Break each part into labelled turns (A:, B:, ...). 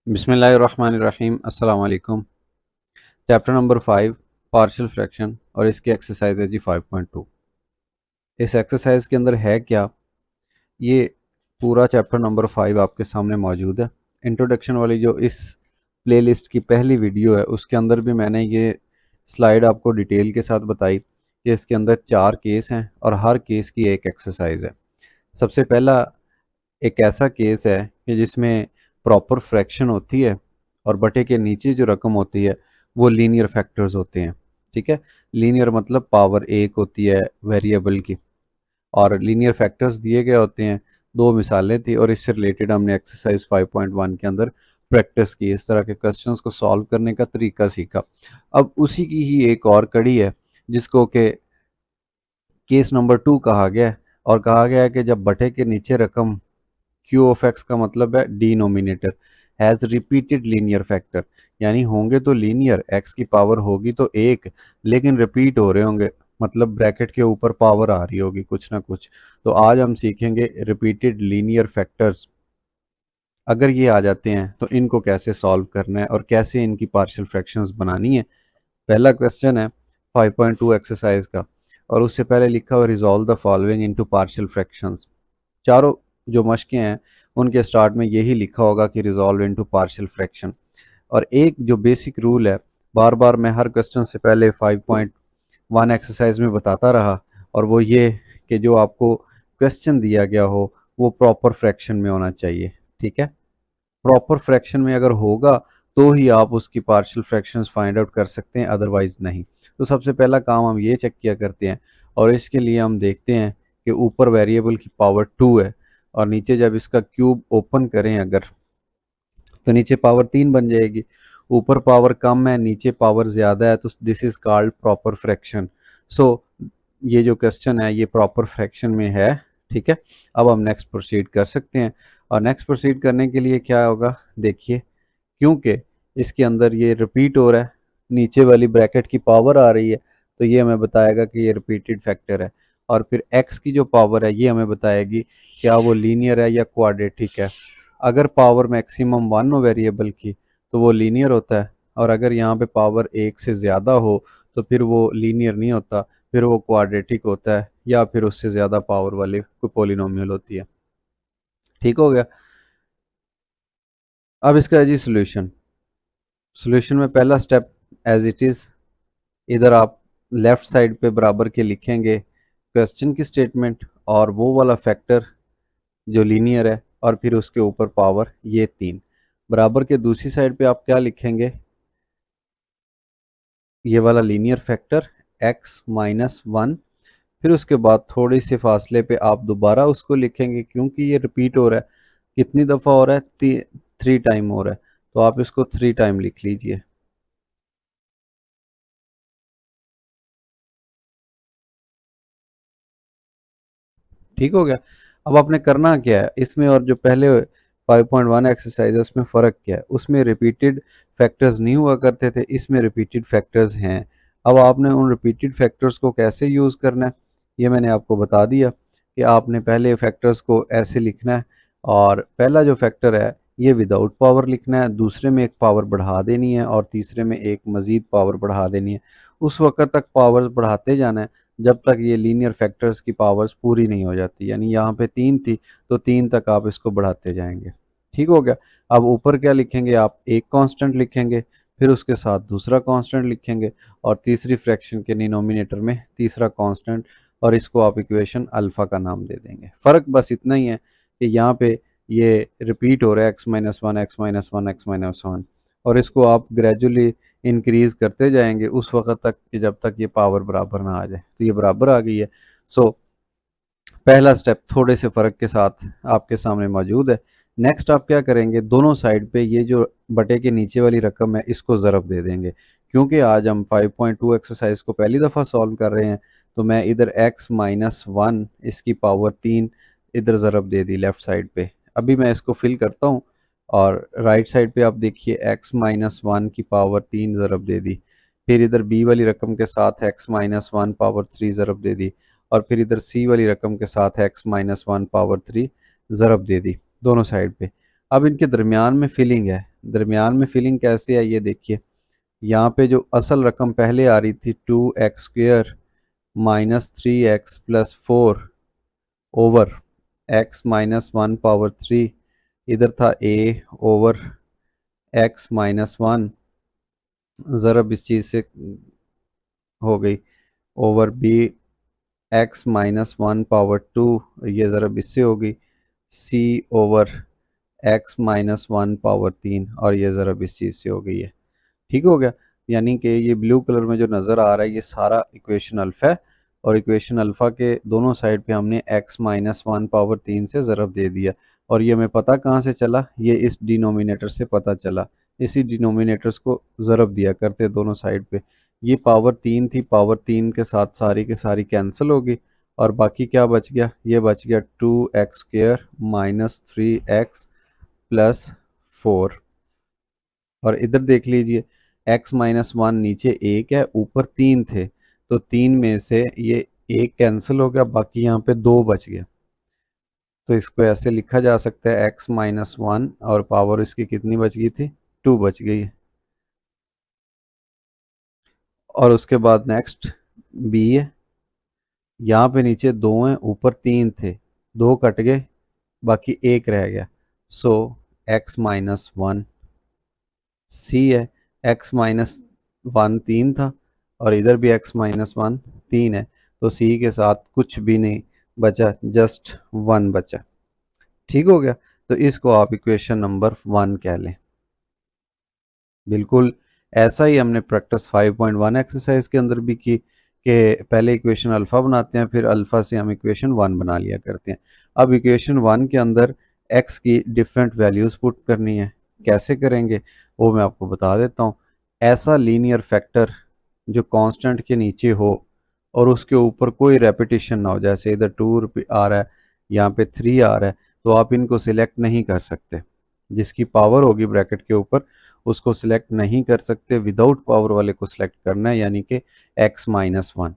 A: बिस्मिल्लाहिर्रहमानिर्रहीम अस्सलाम वालेकुम। चैप्टर नंबर 5 पार्शियल फ्रैक्शन और इसकी एक्सरसाइज है जी 5.2। इस एक्सरसाइज के अंदर है क्या, ये पूरा चैप्टर नंबर 5 आपके सामने मौजूद है। इंट्रोडक्शन वाली जो इस प्लेलिस्ट की पहली वीडियो है उसके अंदर भी मैंने ये स्लाइड आपको डिटेल के साथ बताई कि इसके अंदर 4 केस हैं और हर केस की एक एक्सरसाइज है। सबसे पहला एक ऐसा केस है कि जिसमें प्रॉपर फ्रैक्शन होती है और बटे के नीचे जो रकम होती है वो लीनियर फैक्टर्स होते हैं। ठीक है, लीनियर मतलब पावर एक होती है वेरिएबल की और लीनियर फैक्टर्स दिए गए होते हैं। दो मिसालें थी और इससे रिलेटेड हमने एक्सरसाइज 5.1 के अंदर प्रैक्टिस की, इस तरह के क्वेश्चंस को सॉल्व करने का तरीका सीखा। अब उसी की ही एक और कड़ी है जिसको कि केस नंबर 2 कहा गया है और कहा गया है कि जब बटे के नीचे रकम क्यू ऑफ एक्स का मतलब है denominator has repeated linear factor, यानी होंगे तो लीनियर, एक्स की पावर होगी तो एक, लेकिन रिपीट हो रहे होंगे, मतलब ब्रैकेट के ऊपर पावर आ रही होगी कुछ ना कुछ। तो आज हम सीखेंगे रिपीटेड लीनियर फैक्टर्स। अगर ये आ जाते हैं तो इनको कैसे सॉल्व करना है और कैसे इनकी पार्शियल फ्रैक्शंस बनानी है। पहला क्वेश्चन है 5.2 एक्सरसाइज का और उससे पहले लिखा हुआ resolve the following into partial fractions. चारों जो मशकें हैं उनके स्टार्ट में यही लिखा होगा कि रिजॉल्व इनटू पार्शियल फ्रैक्शन। और एक जो बेसिक रूल है, बार बार मैं हर क्वेश्चन से पहले 5.1 एक्सरसाइज में बताता रहा, और वो ये कि जो आपको क्वेश्चन दिया गया हो वो प्रॉपर फ्रैक्शन में होना चाहिए। ठीक है, प्रॉपर फ्रैक्शन में अगर होगा तो ही आप उसकी पार्शियल फ्रैक्शंस फाइंड आउट कर सकते हैं, अदरवाइज नहीं। तो सबसे पहला काम हम ये चेक किया करते हैं और इसके लिए हम देखते हैं कि ऊपर वेरिएबल की पावर 2 है और नीचे जब इसका क्यूब ओपन करें अगर, तो नीचे पावर 3 बन जाएगी। ऊपर पावर कम है नीचे पावर ज़्यादा है, तो this is called proper fraction. So ये जो क्वेश्चन है ये प्रॉपर फ्रैक्शन में है। ठीक है, अब हम नेक्स्ट प्रोसीड कर सकते हैं। और नेक्स्ट प्रोसीड करने के लिए क्या होगा, देखिए, क्योंकि इसके अंदर ये रिपीट हो रहा है, नीचे वाली ब्रैकेट की पावर आ रही है, तो ये हमें बताएगा कि ये रिपीटेड फैक्टर है। और फिर x की जो पावर है ये हमें बताएगी क्या वो लीनियर है या क्वाड्रेटिक है। अगर पावर मैक्सिमम 1 हो वेरिएबल की तो वो लीनियर होता है, और अगर यहाँ पे पावर एक से ज़्यादा हो तो फिर वो लीनियर नहीं होता, फिर वो क्वाड्रेटिक होता है या फिर उससे ज़्यादा पावर वाली कोई पोलिनोमियल होती है। ठीक हो गया। अब इसका है जी सोल्यूशन। सोल्यूशन में पहला स्टेप एज इट इज़, इधर आप लेफ्ट साइड पे बराबर के लिखेंगे क्वेश्चन की स्टेटमेंट और वो वाला फैक्टर जो लीनियर है, और फिर उसके ऊपर पावर ये 3। बराबर के दूसरी साइड पे आप क्या लिखेंगे, ये वाला लीनियर फैक्टर x माइनस 1। फिर उसके बाद थोड़ी से फासले पे आप दोबारा उसको लिखेंगे क्योंकि ये रिपीट हो रहा है। कितनी दफ़ा हो रहा है, 3 टाइम हो रहा है, तो आप इसको 3 टाइम लिख लीजिए। ठीक हो गया। अब आपने करना क्या है इसमें, और जो पहले 5.1 एक्सरसाइज है उसमें फ़र्क क्या है, उसमें रिपीटेड फैक्टर्स नहीं हुआ करते थे, इसमें रिपीटेड फैक्टर्स हैं। अब आपने उन रिपीटेड फैक्टर्स को कैसे यूज़ करना है ये मैंने आपको बता दिया कि आपने पहले फैक्टर्स को ऐसे लिखना है। और पहला जो फैक्टर है ये विदाउट पावर लिखना है, दूसरे में एक पावर बढ़ा देनी है और तीसरे में एक मज़ीद पावर बढ़ा देनी है। उस वक्त तक पावर्स बढ़ाते जाना है जब तक ये लीनियर फैक्टर्स की पावर्स पूरी नहीं हो जाती, यानी यहाँ पे 3 थी तो 3 तक आप इसको बढ़ाते जाएंगे। ठीक हो गया। अब ऊपर क्या लिखेंगे, आप एक कांस्टेंट लिखेंगे, फिर उसके साथ दूसरा कांस्टेंट लिखेंगे और तीसरी फ्रैक्शन के डिनोमिनेटर में तीसरा कांस्टेंट, और इसको आप इक्वेशन अल्फ़ा का नाम दे देंगे। फ़र्क बस इतना ही है कि यहाँ पे ये रिपीट हो रहा है x minus one x minus one x minus one, और इसको आप ग्रेजुअली इंक्रीज करते जाएंगे उस वक्त तक कि जब तक ये पावर बराबर ना आ जाए। तो ये बराबर आ गई है। सो पहला स्टेप थोड़े से फ़र्क के साथ आपके सामने मौजूद है। नेक्स्ट आप क्या करेंगे, दोनों साइड पे ये जो बटे के नीचे वाली रकम है इसको ज़रब दे देंगे। क्योंकि आज हम 5.2 एक्सरसाइज को पहली दफ़ा सॉल्व कर रहे हैं तो मैं इधर x माइनस 1 इसकी पावर 3 इधर ज़रब दे दी लेफ़्ट साइड पे। अभी मैं इसको फिल करता हूँ और राइट साइड पे आप देखिए x माइनस 1 की पावर 3 ज़रब दे दी। फिर इधर b वाली रकम के साथ x माइनस 1 पावर 3 ज़रब दे दी, और फिर इधर c वाली रकम के साथ x माइनस 1 पावर 3 ज़रब दे दी दोनों साइड पे। अब इनके दरमियान में फिलिंग है, दरमियान में फिलिंग कैसे है ये देखिए। यहाँ पे जो असल रकम पहले आ रही थी 2x² minus 3x+4 over x-1 power 3, इधर था a ओवर x-1 ज़रब इस चीज़ से हो गई ओवर b x-1 पावर 2, ये ज़रब इससे हो गई c ओवर x-1 पावर 3 और ये ज़रब इस चीज़ से हो गई है। ठीक हो गया। यानी कि ये ब्लू कलर में जो नज़र आ रहा है ये सारा इक्वेशन अल्फ़ा है और इक्वेशन अल्फ़ा के दोनों साइड पे हमने x-1 पावर 3 से ज़रब दे दिया और ये हमें पता कहाँ से चला, ये इस डिनोमिनेटर से पता चला। इसी डिनोमिनेटर्स को ज़रब दिया करते दोनों साइड पे। ये पावर 3 थी, पावर 3 के साथ सारी के सारी कैंसिल हो गई और बाकी क्या बच गया, ये बच गया 2x² माइनस 3x+4। और इधर देख लीजिए x-1 नीचे 1 है, ऊपर 3 थे, तो 3 में से ये 1 कैंसिल हो गया, बाकी यहाँ पे 2 बच गया। तो इसको ऐसे लिखा जा सकता है x-1 और पावर इसकी कितनी बच गई थी, 2 बच गई है। और उसके बाद नेक्स्ट b है, यहाँ पे नीचे 2 हैं, ऊपर 3 थे, 2 कट गए, बाकी 1 रह गया, सो x-1। c है, x-1 3 था और इधर भी x-1 3 है, तो c के साथ कुछ भी नहीं बचा, जस्ट 1 बचा। ठीक हो गया। तो इसको आप इक्वेशन नंबर 1 कह लें। बिल्कुल ऐसा ही हमने प्रैक्टिस 5.1 एक्सरसाइज के अंदर भी की कि पहले इक्वेशन अल्फ़ा बनाते हैं, फिर अल्फ़ा से हम इक्वेशन 1 बना लिया करते हैं। अब इक्वेशन 1 के अंदर x की डिफरेंट वैल्यूज़ पुट करनी है। कैसे करेंगे वो मैं आपको बता देता हूँ। ऐसा लीनियर फैक्टर जो कांस्टेंट के नीचे हो और उसके ऊपर कोई रेपिटेशन ना हो, जैसे इधर 2 आ रहा है, यहाँ पे 3 आ रहा है, तो आप इनको सिलेक्ट नहीं कर सकते। जिसकी पावर होगी ब्रैकेट के ऊपर उसको सिलेक्ट नहीं कर सकते, विदाउट पावर वाले को सिलेक्ट करना है, यानी कि x-1।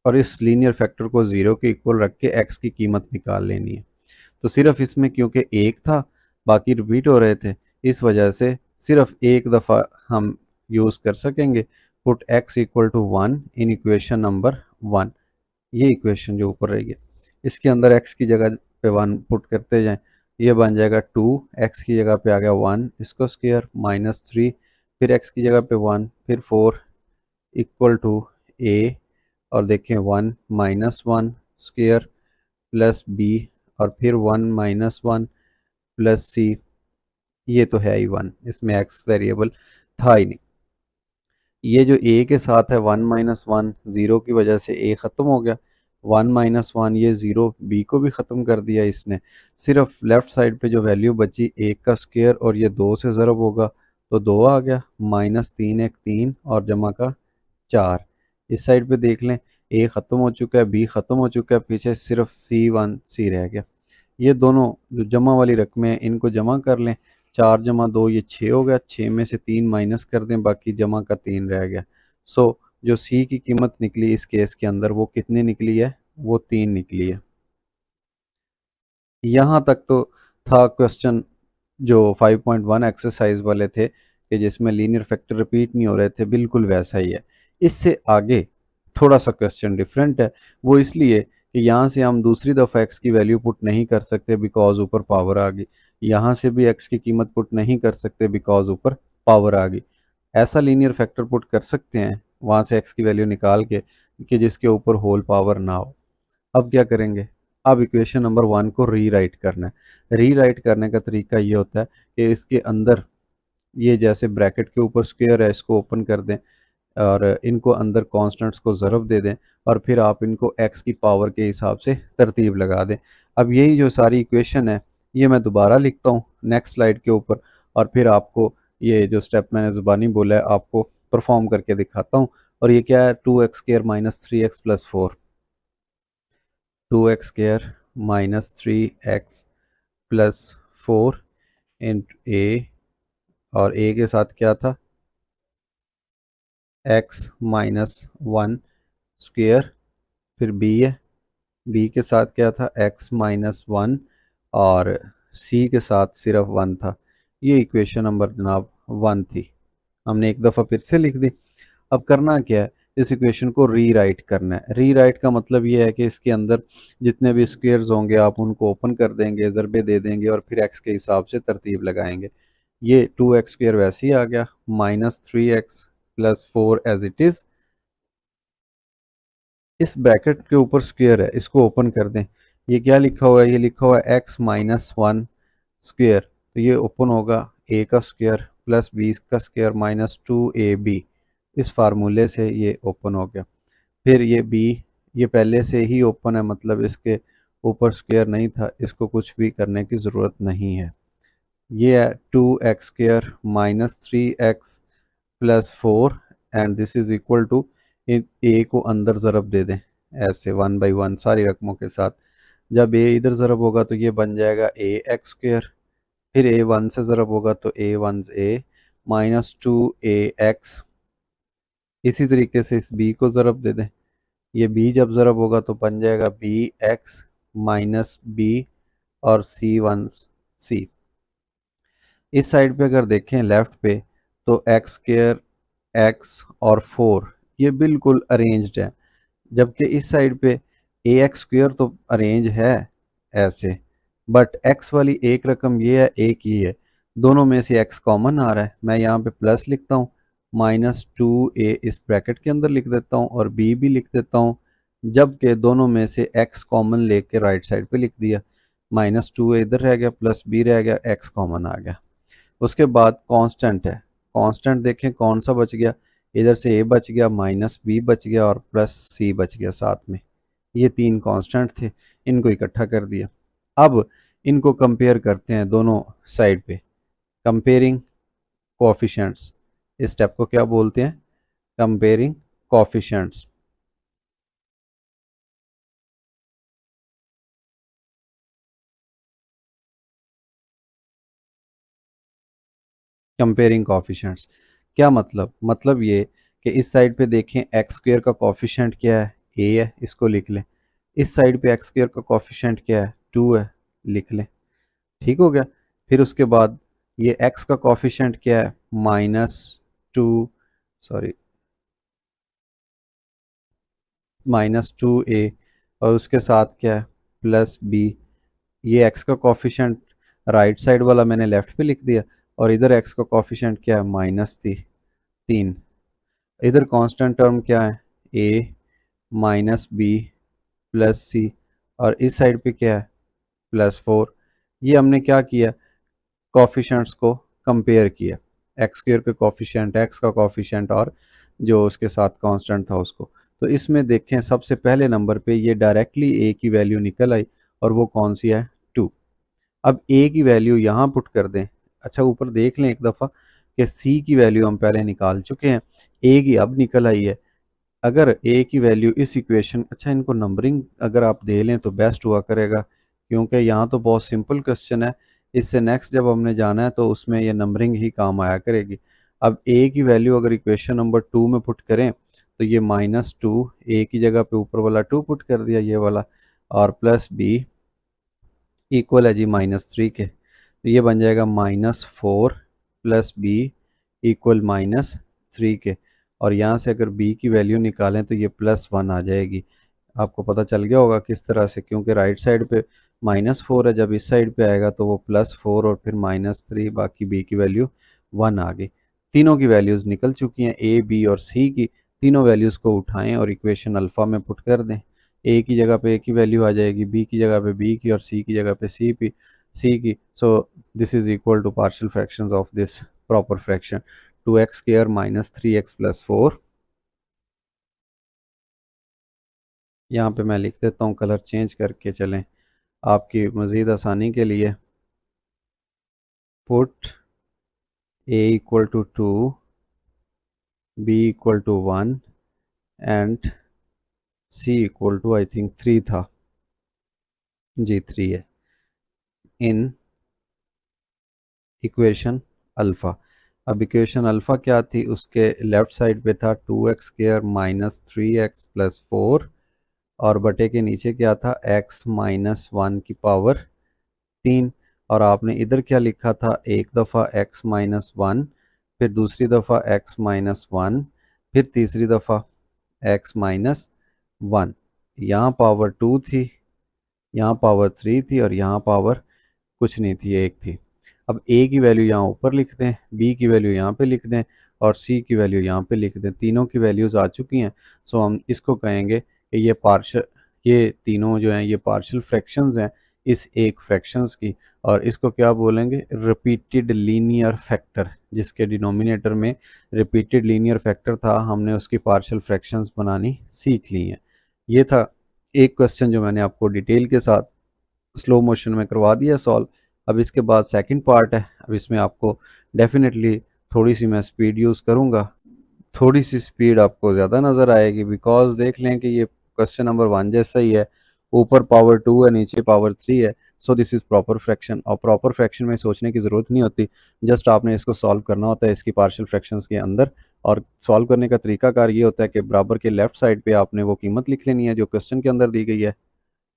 A: और इस लीनियर फैक्टर को 0 के इक्वल रख के x की कीमत निकाल लेनी है। तो सिर्फ इसमें क्योंकि 1 था, बाकी रिपीट हो रहे थे, इस वजह से सिर्फ एक दफ़ा हम यूज़ कर सकेंगे। Put x equal to 1 in equation number 1। ये इक्वेशन जो ऊपर रही है इसके अंदर x की जगह पे 1 पुट करते जाएं, ये बन जाएगा 2, x की जगह पे आ गया 1, इसको स्क्वायर माइनस 3, फिर x की जगह पे 1, फिर 4 इक्वल टू a, और देखें 1 माइनस 1 स्क्वायर प्लस b, और फिर 1 माइनस 1 प्लस c। ये तो है ही 1, इसमें x वेरिएबल था ही नहीं। ये जो a के साथ है 1-1 ज़ीरो की वजह से a ख़त्म हो गया, 1-1 ये ज़ीरो b को भी ख़त्म कर दिया इसने। सिर्फ लेफ़्ट साइड पे जो वैल्यू बची 1 का स्क्वायर और ये 2 से ज़रब होगा तो 2 आ गया, माइनस 3 1 3 और जमा का 4। इस साइड पे देख लें a ख़त्म हो चुका है, b ख़त्म हो चुका है, पीछे सिर्फ c रह गया। ये दोनों जो जमा वाली रकमें हैं इनको जमा कर लें, 4 जमा 2 ये 6 हो गया, 6 में से 3 माइनस कर दें, बाकी जमा का 3 रह गया। सो जो सी की कीमत निकली इस केस के अंदर वो कितनी निकली है, वो 3 निकली है। यहाँ तक तो था क्वेश्चन जो 5.1 एक्सरसाइज वाले थे कि जिसमें लीनियर फैक्टर रिपीट नहीं हो रहे थे, बिल्कुल वैसा ही है। इससे आगे थोड़ा सा क्वेश्चन डिफरेंट है, वो इसलिए कि यहाँ से हम दूसरी दफ़ा x की वैल्यू पुट नहीं कर सकते बिकॉज ऊपर पावर आ गई, यहाँ से भी x की कीमत पुट नहीं कर सकते बिकॉज ऊपर पावर आ गई। ऐसा लीनियर फैक्टर पुट कर सकते हैं वहाँ से x की वैल्यू निकाल के कि जिसके ऊपर होल पावर ना हो। अब क्या करेंगे, अब इक्वेशन नंबर 1 को रीराइट करना है। रीराइट करने का तरीका ये होता है कि इसके अंदर ये जैसे ब्रैकेट के ऊपर स्क्वायर है इसको ओपन कर दें और इनको अंदर कांस्टेंट्स को ज़रब दे दें और फिर आप इनको x की पावर के हिसाब से तरतीब लगा दें। अब यही जो सारी इक्वेशन है ये मैं दोबारा लिखता हूँ नेक्स्ट स्लाइड के ऊपर और फिर आपको ये जो स्टेप मैंने ज़ुबानी बोला है आपको परफॉर्म करके दिखाता हूँ। और ये क्या है, 2x² minus 3x+4, 2x² minus 3x+4 into a, और a के साथ क्या था x-1 स्क्वायर, फिर b है, b के साथ क्या था x-1 और सी के साथ सिर्फ 1 था। ये इक्वेशन नंबर जनाब 1 थी। हमने एक दफ़ा फिर से लिख दी। अब करना क्या है, इस इक्वेशन को रीराइट करना है। रीराइट का मतलब ये है कि इसके अंदर जितने भी स्क्वेयर्स होंगे आप उनको ओपन कर देंगे, ज़रबे दे देंगे और फिर एक्स के हिसाब से तरतीब लगाएंगे। ये 2x² वैसे ही आ गया, -3x + 4 एज इट इज़। इस ब्रैकेट के ऊपर स्क्वेयर है, इसको ओपन कर दें। ये क्या लिखा हुआ है, ये लिखा हुआ है x - 1 स्क्वेयर, तो ये ओपन होगा a का स्क्वेयर प्लस b का स्क्वेयर -2ab। इस फार्मूले से ये ओपन हो गया। फिर ये b, ये पहले से ही ओपन है, मतलब इसके ऊपर स्क्वेयर नहीं था, इसको कुछ भी करने की ज़रूरत नहीं है। ये है 2x² - 3x + 4 and this is equal to, A को अंदर ज़रब दे दें ऐसे 1/1 सारी रकमों के साथ। जब ए इधर ज़रब होगा तो ये बन जाएगा ax², फिर ए 1 से ज़रब होगा तो a1 a -2ax। इसी तरीके से इस b को ज़रब दे दें, ये b जब ज़रब होगा तो बन जाएगा bx - b और c1 c। इस साइड पे अगर देखें लेफ़्ट पे तो x² x और 4 ये बिल्कुल अरेंज्ड है, जबकि इस साइड पे ax² तो अरेंज है ऐसे, बट x वाली एक रकम ये है, एक ये है, दोनों में से x कॉमन आ रहा है। मैं यहाँ पे प्लस लिखता हूँ, -2a इस ब्रैकेट के अंदर लिख देता हूँ और b भी लिख देता हूँ, जबकि दोनों में से x कॉमन लेके राइट साइड पे लिख दिया। -2a इधर रह गया, प्लस b रह गया, x कॉमन आ गया। उसके बाद कांस्टेंट है, कांस्टेंट देखें कौन सा बच गया, इधर से a बच गया, -b बच गया और +c बच गया साथ में। ये 3 कांस्टेंट थे, इनको इकट्ठा कर दिया। अब इनको कंपेयर करते हैं दोनों साइड पे, कंपेयरिंग कोएफिशिएंट्स। इस स्टेप को क्या बोलते हैं, कंपेयरिंग कोएफिशिएंट्स। कंपेयरिंग कोएफिशिएंट्स क्या मतलब ये कि इस साइड पे देखें x² का कोएफिशिएंट क्या है, a है, इसको लिख लें। इस साइड पे x² का कोएफिशिएंट क्या है, 2 है, लिख लें। ठीक हो गया। फिर उसके बाद ये x का कोएफिशिएंट क्या है, -2, सॉरी -2a और उसके साथ क्या है, +b। ये x का कोएफिशिएंट राइट साइड वाला मैंने लेफ्ट पे लिख दिया और इधर x का कोएफिशिएंट क्या है, -3। इधर कांस्टेंट टर्म क्या है, a -b +c और इस साइड पे क्या है, +4। ये हमने क्या किया, कोएफिशिएंट्स को कंपेयर किया, x² के कोएफिशिएंट, x का कोएफिशिएंट और जो उसके साथ कांस्टेंट था उसको। तो इसमें देखें सबसे पहले नंबर पे ये डायरेक्टली a की वैल्यू निकल आई और वो कौन सी है, 2। अब a की वैल्यू यहाँ पुट कर दें। अच्छा ऊपर देख लें एक दफ़ा कि c की वैल्यू हम पहले निकाल चुके हैं, a की अब निकल आई है। अगर a की वैल्यू इस इक्वेशन, अच्छा इनको नंबरिंग अगर आप दे लें तो बेस्ट हुआ करेगा, क्योंकि यहाँ तो बहुत सिंपल क्वेश्चन है, इससे नेक्स्ट जब हमने जाना है तो उसमें ये नंबरिंग ही काम आया करेगी। अब a की वैल्यू अगर इक्वेशन नंबर 2 में पुट करें तो ये -2, a की जगह पे ऊपर वाला 2 पुट कर दिया ये वाला, और प्लस b इक्वल है जी -3 के, तो ये बन जाएगा -4 + b इक्वल -3 के। और यहाँ से अगर b की वैल्यू निकालें तो ये +1 आ जाएगी। आपको पता चल गया होगा किस तरह से, क्योंकि राइट साइड पे -4 है, जब इस साइड पे आएगा तो वो +4 और फिर -3, बाकी b की वैल्यू 1 आ गई। तीनों की वैल्यूज़ निकल चुकी हैं, a, b और c की। तीनों वैल्यूज़ को उठाएं और इक्वेशन अल्फ़ा में पुट कर दें। a की जगह पे a की वैल्यू आ जाएगी, b की जगह पे b की और c की जगह पे c की। So this is equal to partial fractions of this proper fraction, 2x² - 3x + 4। यहाँ पे मैं लिख देता हूँ कलर चेंज करके, चलें आपकी मज़ीद आसानी के लिए। Put a equal to 2, b equal to 1 and c equal to I think 3 था जी, 3 है, इन इक्वेशन अल्फ़ा। अब इक्वेशन अल्फ़ा क्या थी, उसके लेफ़्ट साइड पे था 2x² - 3x + 4 और बटे के नीचे क्या था, x - 1 की पावर 3। और आपने इधर क्या लिखा था, एक दफ़ा x माइनस वन, फिर दूसरी दफ़ा x माइनस वन, फिर तीसरी दफ़ा x माइनस वन। यहाँ पावर टू थी, यहाँ पावर थ्री थी और यहाँ पावर कुछ नहीं थी, एक थी। अब a की वैल्यू यहाँ ऊपर लिख दें, b की वैल्यू यहाँ पे लिख दें और c की वैल्यू यहाँ पे लिख दें। तीनों की वैल्यूज़ आ चुकी हैं। सो हम इसको कहेंगे कि ये तीनों जो हैं ये पार्शियल फ्रैक्शंस हैं इस एक फ्रैक्शंस की, और इसको क्या बोलेंगे, रिपीटेड लीनियर फैक्टर। जिसके डिनोमिनेटर में रिपीटेड लीनियर फैक्टर था, हमने उसकी पार्शियल फ्रैक्शंस बनानी सीख ली हैं। ये था एक क्वेश्चन जो मैंने आपको डिटेल के साथ स्लो मोशन में करवा दिया सॉल्व। अब इसके बाद सेकंड पार्ट है। अब इसमें आपको डेफिनेटली थोड़ी सी मैं स्पीड यूज़ करूँगा, थोड़ी सी स्पीड आपको ज़्यादा नज़र आएगी, बिकॉज देख लें कि ये क्वेश्चन नंबर वन जैसा ही है, ऊपर पावर टू है नीचे पावर थ्री है। सो दिस इज़ प्रॉपर फ्रैक्शन, और प्रॉपर फ्रैक्शन में सोचने की ज़रूरत नहीं होती, जस्ट आपने इसको सॉल्व करना होता है इसकी पार्शियल फ्रैक्शंस के अंदर। और सॉल्व करने का तरीकाकार ये होता है कि बराबर के लेफ्ट साइड पे आपने वो कीमत लिख लेनी है जो क्वेश्चन के अंदर दी गई है,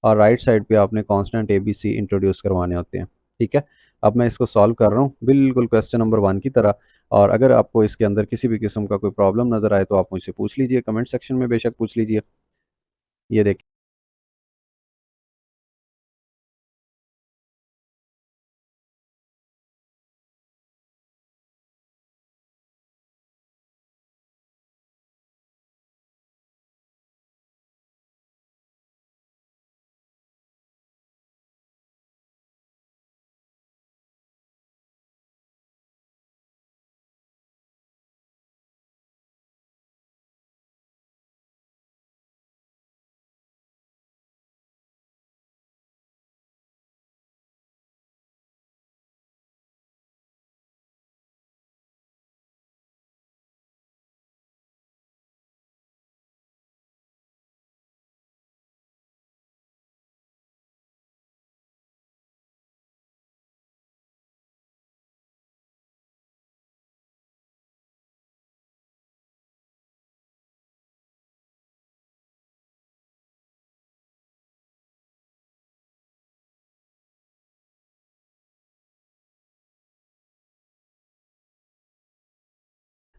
A: और राइट साइड पे आपने constant A B C introduce करवाने होते हैं। ठीक है, अब मैं इसको सॉल्व कर रहा हूँ बिल्कुल क्वेश्चन नंबर वन की तरह। और अगर आपको इसके अंदर किसी भी किस्म का कोई प्रॉब्लम नज़र आए तो आप मुझसे पूछ लीजिए, कमेंट सेक्शन में बेशक पूछ लीजिए। ये देखिए,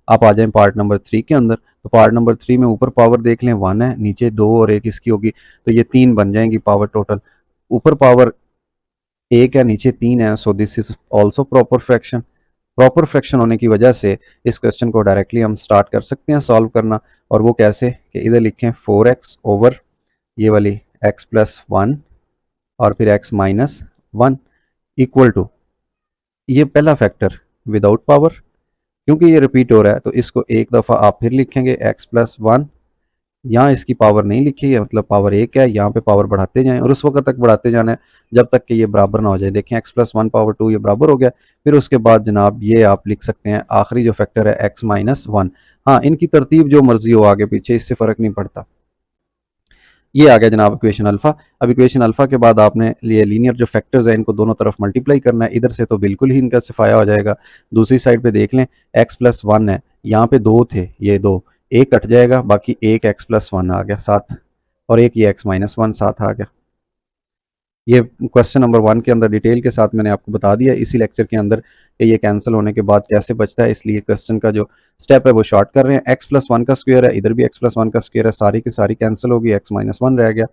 A: आप आ जाएं पार्ट नंबर थ्री के अंदर। तो पार्ट नंबर थ्री में ऊपर पावर देख लें वन है, नीचे दो और एक इसकी होगी, तो ये तीन बन जाएंगी पावर टोटल। ऊपर पावर एक है नीचे तीन है, so this is also proper fraction. Proper fraction होने की वजह से इस क्वेश्चन को डायरेक्टली हम स्टार्ट कर सकते हैं सॉल्व करना। और वो कैसे कि इधर लिखें 4x ओवर ये वाली x प्लस वन और फिर x minus one equal to ये पहला फैक्टर विदाउट पावर, क्योंकि ये रिपीट हो रहा है तो इसको एक दफ़ा आप फिर लिखेंगे x प्लस वन। यहाँ इसकी पावर नहीं लिखी है, मतलब पावर एक है, यहाँ पे पावर बढ़ाते जाएं और उस वक्त तक बढ़ाते जाना है जब तक कि ये बराबर ना हो जाए। देखें x plus one power two ये बराबर हो गया। फिर उसके बाद जनाब ये आप लिख सकते हैं आखिरी जो फैक्टर है x माइनस वन। हाँ, इनकी तरतीब जो मर्जी हो आगे पीछे, इससे फ़र्क नहीं पड़ता। ये आ गया जनाब इक्वेशन अल्फा। अब इक्वेशन अल्फा के बाद आपने ये लीनियर जो फैक्टर्स हैं इनको दोनों तरफ मल्टीप्लाई करना है। इधर से तो बिल्कुल ही इनका सफाया हो जाएगा। दूसरी साइड पे देख लें x प्लस वन है, यहाँ पे दो थे, ये दो, एक कट जाएगा, बाकी एक x प्लस वन आ गया साथ, और एक ये x माइनस वन साथ आ गया। ये क्वेश्चन नंबर वन के अंदर डिटेल के साथ मैंने आपको बता दिया इसी लेक्चर के अंदर कि ये कैंसिल होने के बाद कैसे बचता है, इसलिए क्वेश्चन का जो स्टेप है वो शॉर्ट कर रहे हैं। x प्लस वन का स्क्वायर है, इधर भी x प्लस वन का स्क्वायर है, सारी की सारी कैंसिल होगी, x माइनस वन रह गया।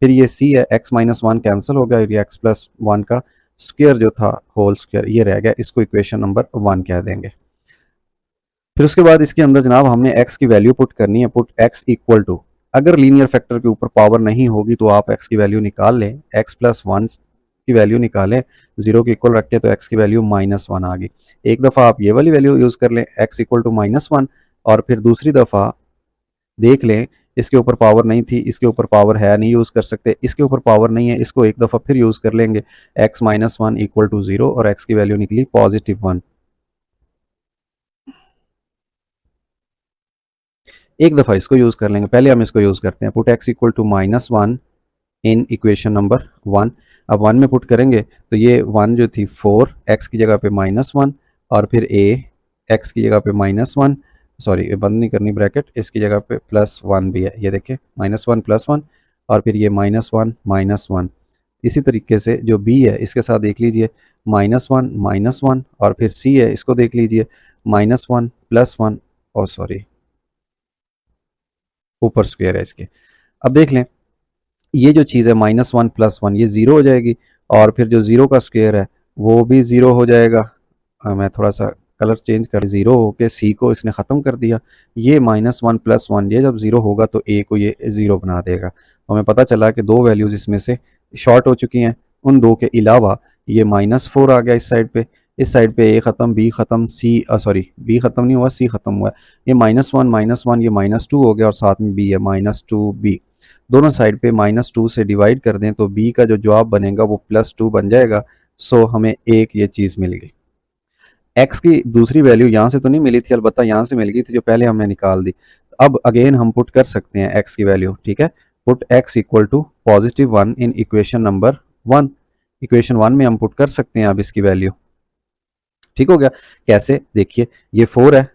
A: फिर ये c है, x माइनस वन कैंसिल हो गया, ये x प्लस वन का स्क्वायर जो था होल स्क्वायर ये रह गया, इसको इक्वेशन नंबर वन कह देंगे। फिर उसके बाद इसके अंदर जनाब हमने x की वैल्यू पुट करनी है, पुट x इक्वल टू, अगर लीनियर फैक्टर के ऊपर पावर नहीं होगी तो आप x की वैल्यू निकाल लें, x प्लस वन की वैल्यू निकालें, जीरो के इक्वल रख के, तो x की वैल्यू माइनस वन आ गई। एक दफ़ा आप ये वाली वैल्यू यूज़ कर लें x equal to minus one, और फिर दूसरी दफ़ा देख लें इसके ऊपर पावर नहीं थी, इसके ऊपर पावर है, नहीं यूज़ कर सकते, इसके ऊपर पावर नहीं है, इसको एक दफ़ा फिर यूज़ कर लेंगे, x minus one equal to zero और x की वैल्यू निकली पॉजिटिव वन। एक दफ़ा इसको यूज़ कर लेंगे, पहले हम इसको यूज़ करते हैं, put x equal to minus one in equation number one. अब वन में पुट करेंगे तो ये वन जो थी फोर, x की जगह पे माइनस वन, और फिर a x की जगह पे माइनस वन, सॉरी ये बंद नहीं करनी ब्रैकेट, इसकी जगह पे प्लस वन भी है, ये देखिए माइनस वन प्लस वन, और फिर ये माइनस वन माइनस वन, इसी तरीके से जो बी है इसके साथ देख लीजिए -1 और फिर सी है इसको देख लीजिए -1 +1 और सॉरी ऊपर स्क्वायर है इसके। अब देख लें ये जो चीज़ है -1 +1 ये ज़ीरो हो जाएगी और फिर जो ज़ीरो का स्क्वायर है वो भी ज़ीरो हो जाएगा। मैं थोड़ा सा कलर चेंज कर, ज़ीरो होके सी को इसने ख़त्म कर दिया। ये -1 +1 ये जब ज़ीरो होगा तो ए को ये ज़ीरो बना देगा। तो हमें पता चला कि दो वैल्यूज़ इसमें से शॉर्ट हो चुकी हैं। उन दो के अलावा ये -4 आ गया इस साइड पे ए ख़त्म बी ख़त्म सी सॉरी बी ख़त्म नहीं हुआ सी ख़त्म हुआ। ये -1 ये -2 हो गया और साथ में बी है -2b। दोनों साइड पे -2 से डिवाइड कर दें तो b का जो जवाब बनेगा वो +2 बन जाएगा। सो हमें एक ये चीज़ मिल गई। x की दूसरी वैल्यू यहाँ से तो नहीं मिली थी, अलबत्ता यहाँ से मिल गई थी जो पहले हमने निकाल दी। अब अगेन हम पुट कर सकते हैं x की वैल्यू, ठीक है। Put x equal to +1 in equation number 1। Equation 1 में हम पुट कर सकते हैं अब इसकी वैल्यू। ठीक हो गया। कैसे, देखिए ये 4 है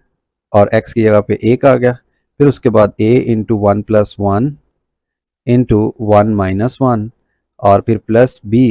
A: और x की जगह पे 1 आ गया, फिर उसके बाद a इंटू 1 + 1 इंटू 1 - 1 और फिर प्लस b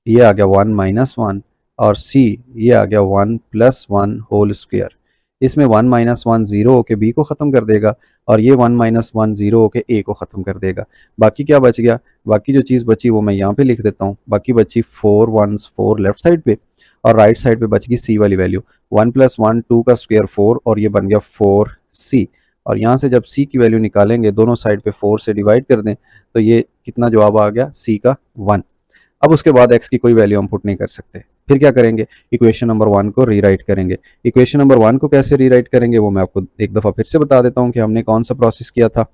A: ये आ गया 1 - 1 और c ये आ गया 1 + 1 होल स्क्वायर। इसमें 1 - 1 0 होके b को ख़त्म कर देगा और ये 1 - 1 0 होके a को ख़त्म कर देगा। बाकी क्या बच गया, बाकी जो चीज़ बची वो मैं यहाँ पे लिख देता हूँ। बाकी बची 4 1s 4 लेफ्ट साइड पे और राइट साइड पे बच गई c वाली वैल्यू। 1 + 1 2 का स्क्वायर 4 और ये बन गया 4c। और यहाँ से जब c की वैल्यू निकालेंगे दोनों साइड पे 4 से डिवाइड कर दें तो ये कितना जवाब आ गया c का 1। अब उसके बाद x की कोई वैल्यू हम पुट नहीं कर सकते। फिर क्या करेंगे, इक्वेशन नंबर 1 को रीराइट करेंगे। इक्वेशन नंबर 1 को कैसे रीराइट करेंगे वो मैं आपको एक दफ़ा फिर से बता देता हूँ कि हमने कौन सा प्रोसेस किया था।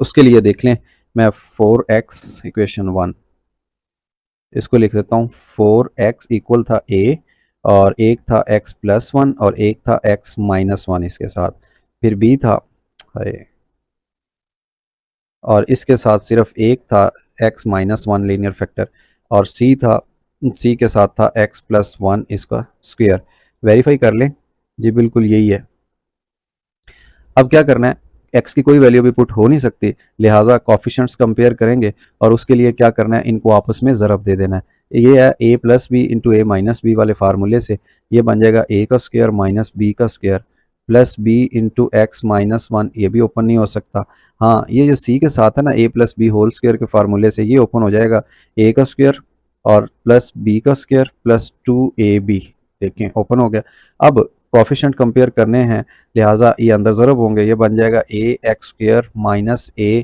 A: उसके लिए देख लें, मैं 4x इक्वेशन 1 इसको लिख देता हूँ। 4x इक्वल था a और एक था x + 1 और एक था x - 1 इसके साथ, फिर b था और इसके साथ सिर्फ एक था x - 1 लीनियर फैक्टर और c था, c के साथ था x + 1 इसका स्क्वायर। वेरीफाई कर लें, जी बिल्कुल यही है। अब क्या करना है, x की कोई वैल्यू भी पुट हो नहीं सकती, लिहाजा कॉफिशेंट्स कंपेयर करेंगे और उसके लिए क्या करना है, इनको आपस में ज़रब दे देना है। ये है a + b into a - b वाले फार्मूले से ये बन जाएगा a का स्क्वायर माइनस b का square plus b into x - 1, ये भी ओपन नहीं हो सकता। हाँ, ये जो c के साथ है ना a + b होल स्क्वायर के फार्मूले से ये ओपन हो जाएगा, a का स्क्वायर और प्लस b का स्क्वायर प्लस 2ab, देखें ओपन हो गया। अब कॉफिशेंट कंपेयर करने हैं लिहाजा ये अंदर ज़रब होंगे, ये बन जाएगा a x² माइनस a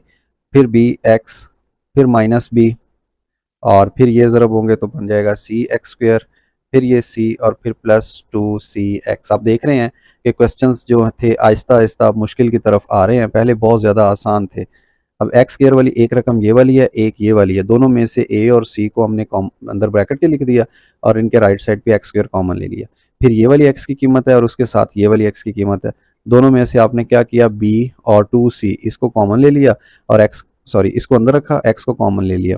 A: फिर b x फिर माइनस b और फिर ये ज़रब होंगे तो बन जाएगा c x² फिर ये c और फिर प्लस 2cx। आप देख रहे हैं कि क्वेश्चंस जो थे आहिस्ता आहिस्ता मुश्किल की तरफ आ रहे हैं, पहले बहुत ज़्यादा आसान थे। अब x² वाली एक रकम ये वाली है, एक ये वाली है, दोनों में से a और c को हमने अंदर ब्रैकेट के लिख दिया और इनके राइट साइड पे x² कॉमन ले लिया। फिर ये वाली x की कीमत है और उसके साथ ये वाली x की कीमत है, दोनों में से आपने क्या किया, b और 2c इसको कॉमन ले लिया और इसको अंदर रखा, x को कॉमन ले लिया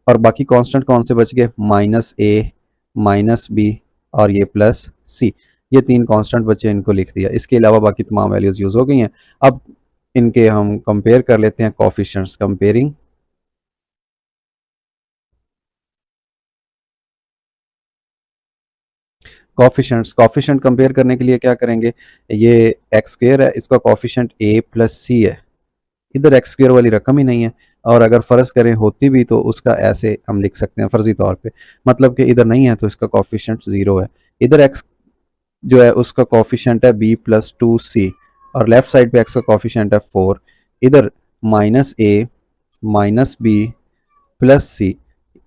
A: और बाकी कांस्टेंट कौन से बच गए, -a -b और ये प्लस c। ये तीन कांस्टेंट बचे, इनको लिख दिया। इसके अलावा बाकी तमाम वैल्यूज़ यूज़ हो गई हैं। अब इनके हम कंपेयर कर लेते हैं, कोफिशिएंट्स कंपेयरिंग। कोफिशिएंट कंपेयर करने के लिए क्या करेंगे, ये x² है, इसका कोफिशिएंट a + c है, इधर x² वाली रकम ही नहीं है और अगर फ़र्ज़ करें होती भी तो उसका ऐसे हम लिख सकते हैं फ़र्ज़ी तौर पे, मतलब कि इधर नहीं है तो इसका कोफिशिएंट 0 है। इधर x जो है उसका कोफिशिएंट है b + 2c और लेफ्ट साइड पे x का कोफिशिएंट है 4। इधर -a -b + c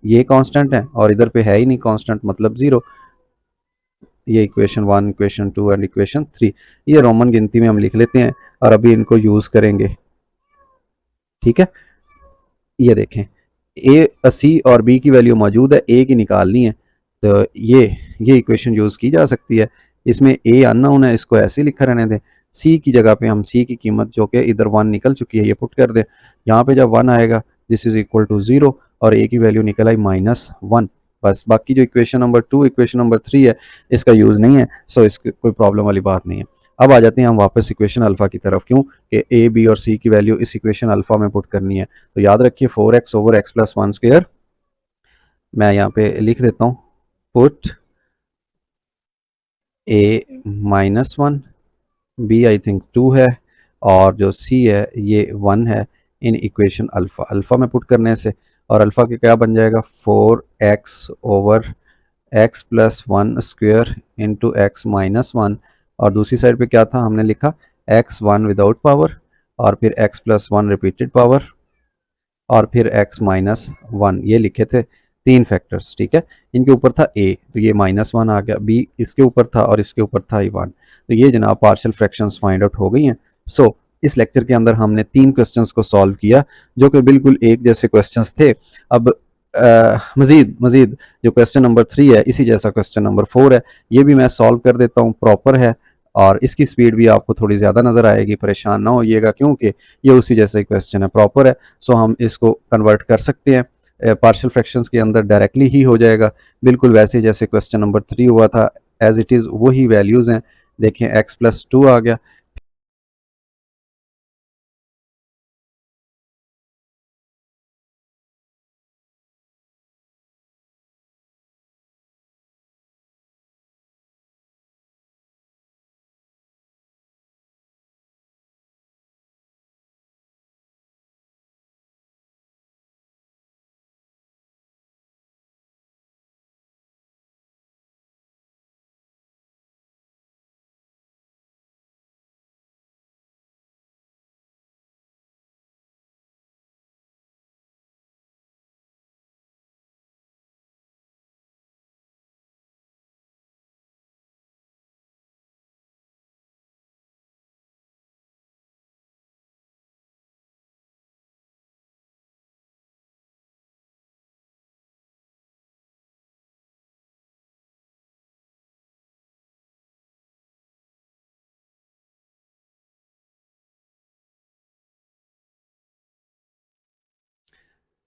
A: ये कांस्टेंट है और इधर पे है ही नहीं कांस्टेंट, मतलब 0। ये इक्वेशन 1 इक्वेशन 2 एंड इक्वेशन 3 ये रोमन गिनती में हम लिख लेते हैं और अभी इनको यूज़ करेंगे। ठीक है, ये देखें a c और b की वैल्यू मौजूद है, a की निकालनी है तो ये इक्वेशन यूज़ की जा सकती है। इसमें a अननोन है, इसको ऐसे ही लिखा रहने दें। c की जगह पे हम c की कीमत जो कि इधर 1 निकल चुकी है ये पुट कर दें। यहाँ पे जब 1 आएगा दिस इज़ इक्वल टू 0 और a की वैल्यू निकल आई -1। बस, बाकी जो इक्वेशन नंबर 2 इक्वेशन नंबर 3 है इसका यूज़ नहीं है, सो इसकी कोई प्रॉब्लम वाली बात नहीं है। अब आ जाते हैं हम वापस इक्वेशन अल्फा की तरफ, क्यों कि ए बी और सी की वैल्यू इस इक्वेशन अल्फा में पुट करनी है। तो याद रखिए 4x over x plus one square, मैं यहाँ पे लिख देता हूँ, put a minus one, b I think two है, और जो सी है ये वन है, इन इक्वेशन अल्फा, अल्फा में पुट करने से, और अल्फा के क्या बन जाएगा 4x over x plus one square into x minus one, और दूसरी साइड पे क्या था हमने लिखा एक्स वन विदाउट पावर, और फिर x plus one repeated power, और फिर x माइनस वन, ये लिखे थे तीन फैक्टर्स, ठीक है। इनके ऊपर था a, तो ये माइनस वन आ गया, b इसके ऊपर था और इसके ऊपर था ही वन। तो ये जनाब पार्शियल फ्रैक्शंस फाइंड आउट हो गई हैं। सो इस लेक्चर के अंदर हमने तीन क्वेश्चंस को सॉल्व किया जो कि बिल्कुल एक जैसे क्वेश्चंस थे। अब मजीद मजीद जो क्वेश्चन नंबर 3 है इसी जैसा क्वेश्चन नंबर 4 है, ये भी मैं सॉल्व कर देता हूँ, प्रॉपर है, और इसकी स्पीड भी आपको थोड़ी ज़्यादा नज़र आएगी, परेशान ना होइएगा क्योंकि ये उसी जैसा ही क्वेश्चन है, प्रॉपर है। सो हम इसको कन्वर्ट कर सकते हैं पार्शियल फ्रैक्शंस के अंदर, डायरेक्टली ही हो जाएगा, बिल्कुल वैसे जैसे क्वेश्चन नंबर 3 हुआ था, एज इट इज़ वही वैल्यूज़ हैं। देखें एक्स प्लस टू आ गया।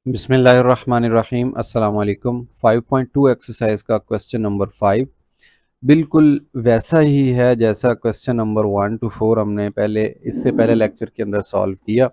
A: बिस्मिल्लाहिर्रहमानिर्रहीम, अस्सलाम वालेकुम। 5.2 एक्सरसाइज का क्वेश्चन नंबर 5 बिल्कुल वैसा ही है जैसा क्वेश्चन नंबर 1 to 4 हमने पहले इससे पहले लेक्चर के अंदर सॉल्व किया।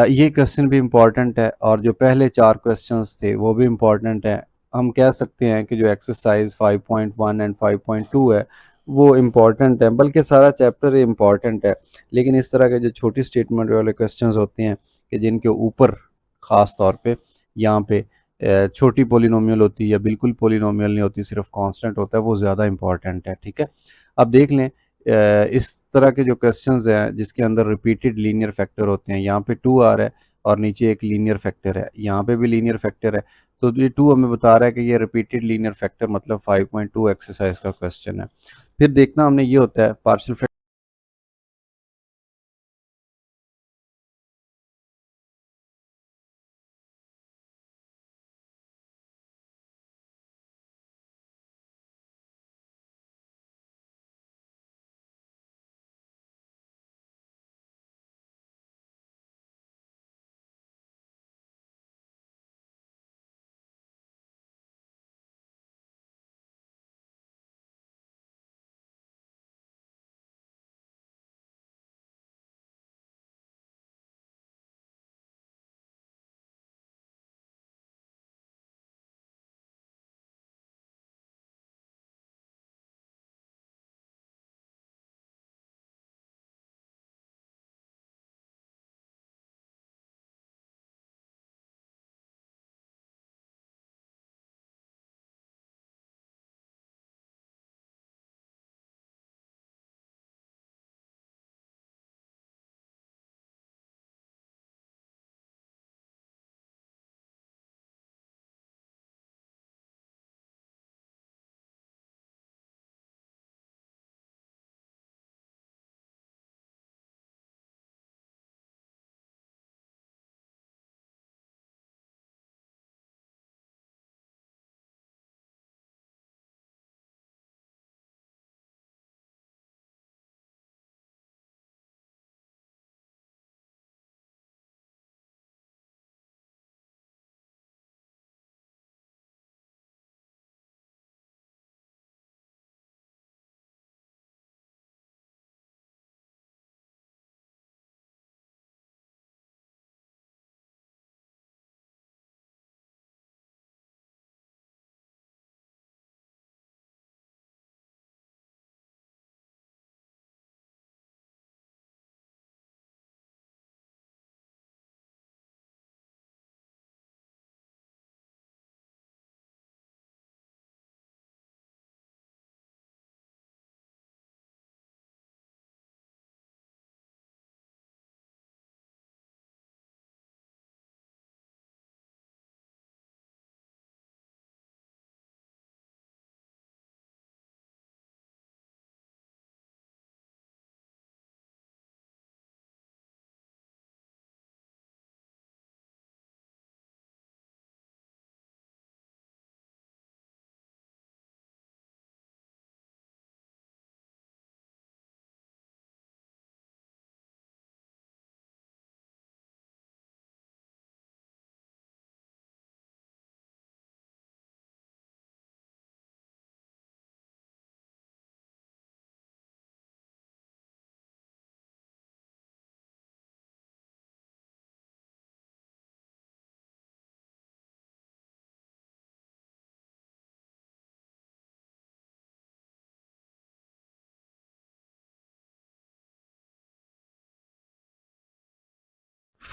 A: ये क्वेश्चन भी इम्पॉर्टेंट है और जो पहले चार क्वेश्चंस थे वो भी इम्पॉर्टेंट है। हम कह सकते हैं कि जो एक्सरसाइज 5.1 एंड 5.2 है वो इम्पॉर्टेंट है, बल्कि सारा चैप्टर इम्पॉर्टेंट है। लेकिन इस तरह के जो छोटी स्टेटमेंट वाले क्वेश्चंस होते हैं कि जिनके ऊपर ख़ास तौर पे यहाँ पे छोटी पोलिनोमियल होती है या बिल्कुल पोलिनोमियल नहीं होती, सिर्फ कांस्टेंट होता है, वो ज़्यादा इम्पॉर्टेंट है, ठीक है। अब देख लें इस तरह के जो क्वेश्चंस हैं जिसके अंदर रिपीटेड लीनियर फैक्टर होते हैं, यहाँ पे 2 आ रहा है और नीचे एक लीनियर फैक्टर है, यहाँ पे भी लीनियर फैक्टर है, तो ये 2 हमें बता रहा है कि ये रिपीटेड लीनियर फैक्टर मतलब 5.2 एक्सरसाइज का क्वेश्चन है। फिर देखना हमने ये होता है partial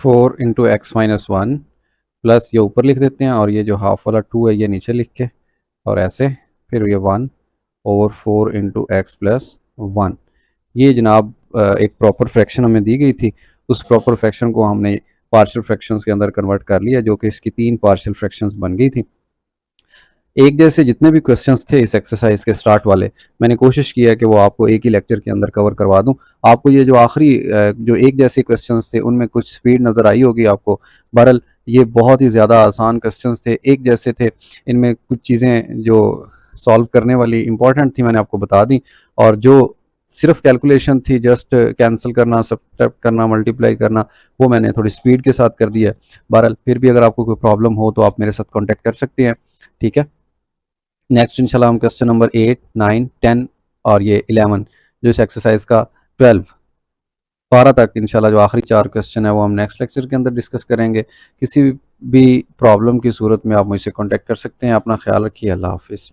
A: 4 into x minus one plus ये ऊपर लिख देते हैं और ये जो हाफ वाला 2 है ये नीचे लिख के और ऐसे फिर ये 1 ओवर 4 इंटू एक्स प्लस 1। ये जनाब एक प्रॉपर फ्रैक्शन हमें दी गई थी, उस प्रॉपर फ्रैक्शन को हमने पार्शियल फ्रैक्शंस के अंदर कन्वर्ट कर लिया, जो कि इसकी 3 पार्शियल फ्रैक्शंस बन गई थी। एक जैसे जितने भी क्वेश्चंस थे इस एक्सरसाइज के स्टार्ट वाले, मैंने कोशिश किया कि वो आपको एक ही लेक्चर के अंदर कवर करवा दूं। आपको ये जो आखिरी जो एक जैसे क्वेश्चंस थे उनमें कुछ स्पीड नज़र आई होगी आपको। बहरहाल ये बहुत ही ज़्यादा आसान क्वेश्चंस थे, एक जैसे थे। इनमें कुछ चीज़ें जो सॉल्व करने वाली इंपॉर्टेंट थी मैंने आपको बता दी, और जो सिर्फ कैलकुलेशन थी, जस्ट कैंसिल करना, सब्ट्रैक्ट करना, मल्टीप्लाई करना, वो मैंने थोड़ी स्पीड के साथ कर दिया। बहरहाल फिर भी अगर आपको कोई प्रॉब्लम हो तो आप मेरे साथ कॉन्टेक्ट कर सकते हैं, ठीक है। नेक्स्ट इंशाल्लाह हम क्वेश्चन नंबर 8, 9, 10 और ये 11 जो इस एक्सरसाइज का 12 तक इंशाल्लाह जो आखिरी 4 क्वेश्चन है वो हम नेक्स्ट लेक्चर के अंदर डिस्कस करेंगे। किसी भी प्रॉब्लम की सूरत में आप मुझसे कांटेक्ट कर सकते हैं। अपना ख्याल रखिए। अल्लाह हाफिज़।